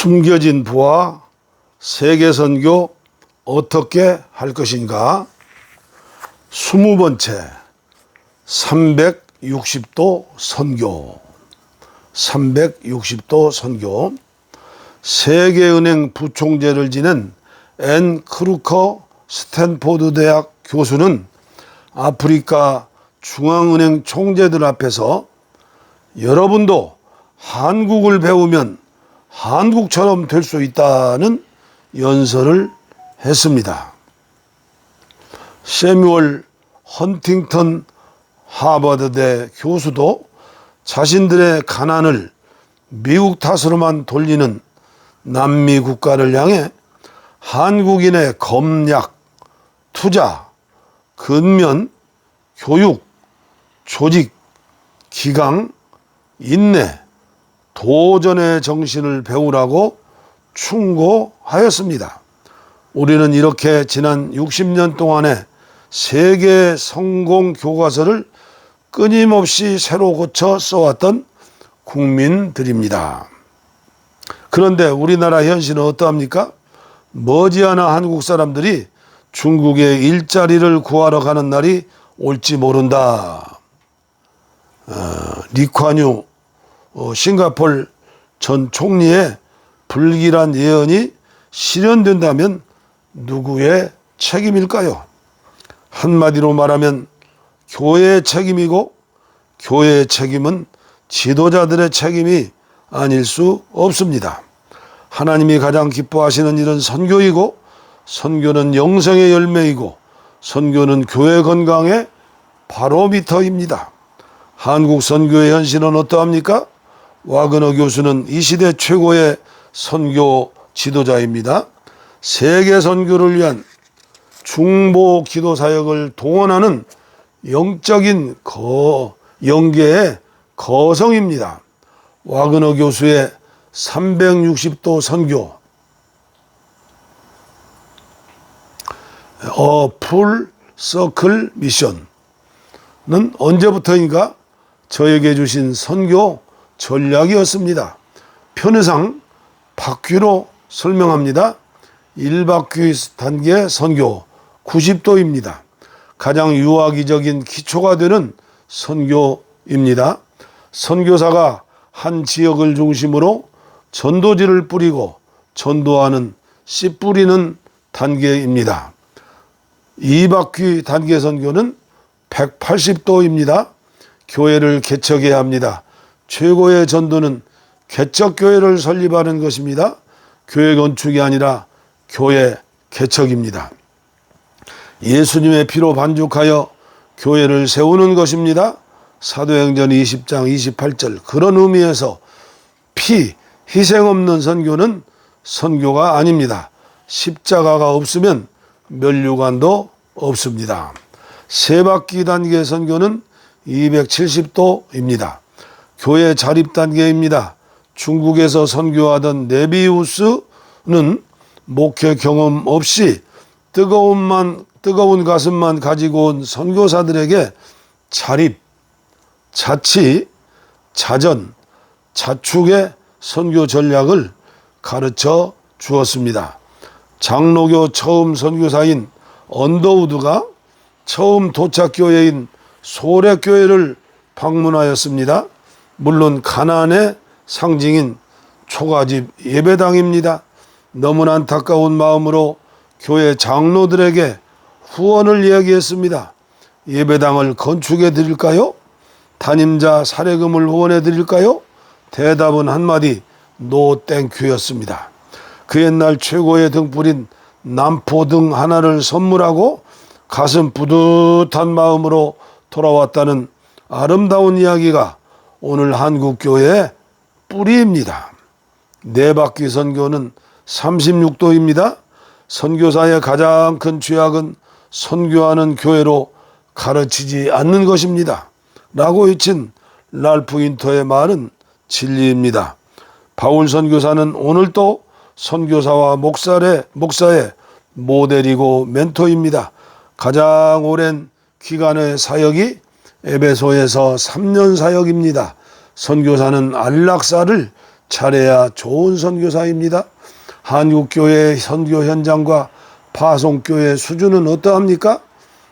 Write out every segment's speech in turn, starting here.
숨겨진 부와 세계선교 어떻게 할 것인가? 20번째 360도 선교. 360도 선교. 세계은행 부총재를 지낸 앤 크루커 스탠포드 대학 교수는 아프리카 중앙은행 총재들 앞에서 여러분도 한국을 배우면 한국처럼 될 수 있다는 연설을 했습니다. 세뮤얼 헌팅턴 하버드대 교수도 자신들의 가난을 미국 탓으로만 돌리는 남미 국가를 향해 한국인의 검약, 투자, 근면, 교육, 조직, 기강, 인내, 도전의 정신을 배우라고 충고하였습니다. 우리는 이렇게 지난 60년 동안의 세계 성공 교과서를 끊임없이 새로 고쳐 써왔던 국민들입니다. 그런데 우리나라 현실은 어떠합니까? 머지않아 한국 사람들이 중국의 일자리를 구하러 가는 날이 올지 모른다. 리콴유 싱가폴 전 총리의 불길한 예언이 실현된다면 누구의 책임일까요? 한마디로 말하면 교회의 책임이고, 교회의 책임은 지도자들의 책임이 아닐 수 없습니다. 하나님이 가장 기뻐하시는 일은 선교이고, 선교는 영생의 열매이고, 선교는 교회 건강의 바로미터입니다. 한국 선교의 현실은 어떠합니까? 와그너 교수는 이 시대 최고의 선교 지도자입니다. 세계 선교를 위한 중보 기도 사역을 동원하는 영적인 영계의 거성입니다. 와그너 교수의 360도 선교, 풀 서클 미션은 언제부터인가 저에게 주신 선교 전략이었습니다. 편의상 바퀴로 설명합니다. 1바퀴 단계 선교 90도입니다. 가장 유아기적인 기초가 되는 선교입니다. 선교사가 한 지역을 중심으로 전도지를 뿌리고 전도하는 씨 뿌리는 단계입니다. 2바퀴 단계 선교는 180도입니다. 교회를 개척해야 합니다. 최고의 전도는 개척교회를 설립하는 것입니다. 교회 건축이 아니라 교회 개척입니다. 예수님의 피로 반죽하여 교회를 세우는 것입니다. 사도행전 20장 28절. 그런 의미에서 희생 없는 선교는 선교가 아닙니다. 십자가가 없으면 면류관도 없습니다. 세 바퀴 단계 선교는 270도입니다. 교회 자립 단계입니다. 중국에서 선교하던 네비우스는 목회 경험 없이 뜨거운 가슴만 가지고 온 선교사들에게 자립, 자치, 자전, 자축의 선교 전략을 가르쳐 주었습니다. 장로교 처음 선교사인 언더우드가 처음 도착교회인 소래교회를 방문하였습니다. 물론 가난의 상징인 초가집 예배당입니다. 너무나 안타까운 마음으로 교회 장로들에게 후원을 이야기했습니다. 예배당을 건축해 드릴까요? 담임자 사례금을 후원해 드릴까요? 대답은 한마디, 노 땡큐였습니다. 그 옛날 최고의 등불인 남포등 하나를 선물하고 가슴 뿌듯한 마음으로 돌아왔다는 아름다운 이야기가 오늘 한국교회의 뿌리입니다. 네 바퀴 선교는 36도입니다. 선교사의 가장 큰 죄악은 선교하는 교회로 가르치지 않는 것입니다. 라고 외친 랄프 윈터의 말은 진리입니다. 바울 선교사는 오늘도 선교사와 목사의 모델이고 멘토입니다. 가장 오랜 기간의 사역이 에베소에서 3년 사역입니다. 선교사는 안락사를 잘해야 좋은 선교사입니다. 한국교회의 선교 현장과 파송교회 수준은 어떠합니까?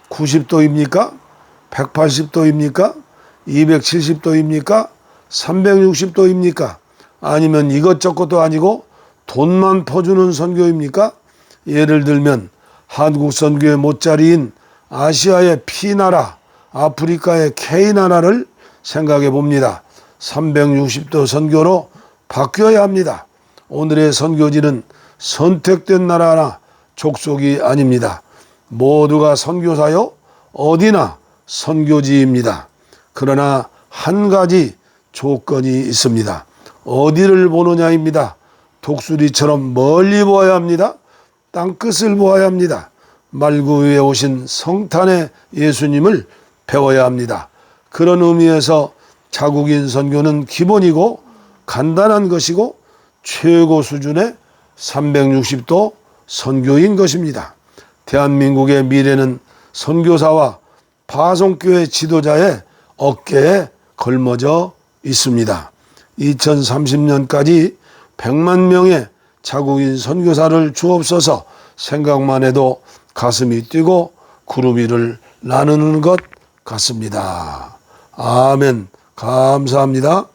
90도입니까? 180도입니까? 270도입니까? 360도입니까? 아니면 이것저것도 아니고 돈만 퍼주는 선교입니까? 예를 들면 한국 선교의 못자리인 아시아의 P나라, 아프리카의 K나라를 생각해 봅니다. 360도 선교로 바뀌어야 합니다. 오늘의 선교지는 선택된 나라나 족속이 아닙니다. 모두가 선교사요, 어디나 선교지입니다. 그러나 한 가지 조건이 있습니다. 어디를 보느냐입니다. 독수리처럼 멀리 보아야 합니다. 땅끝을 보아야 합니다. 말구 위에 오신 성탄의 예수님을 배워야 합니다. 그런 의미에서 자국인 선교는 기본이고 간단한 것이고 최고 수준의 360도 선교인 것입니다. 대한민국의 미래는 선교사와 파송교회 지도자의 어깨에 걸머져 있습니다. 2030년까지 100만 명의 자국인 선교사를 주옵소서. 생각만 해도 가슴이 뛰고 구름 위를 나누는 것 같습니다. 아멘. 감사합니다.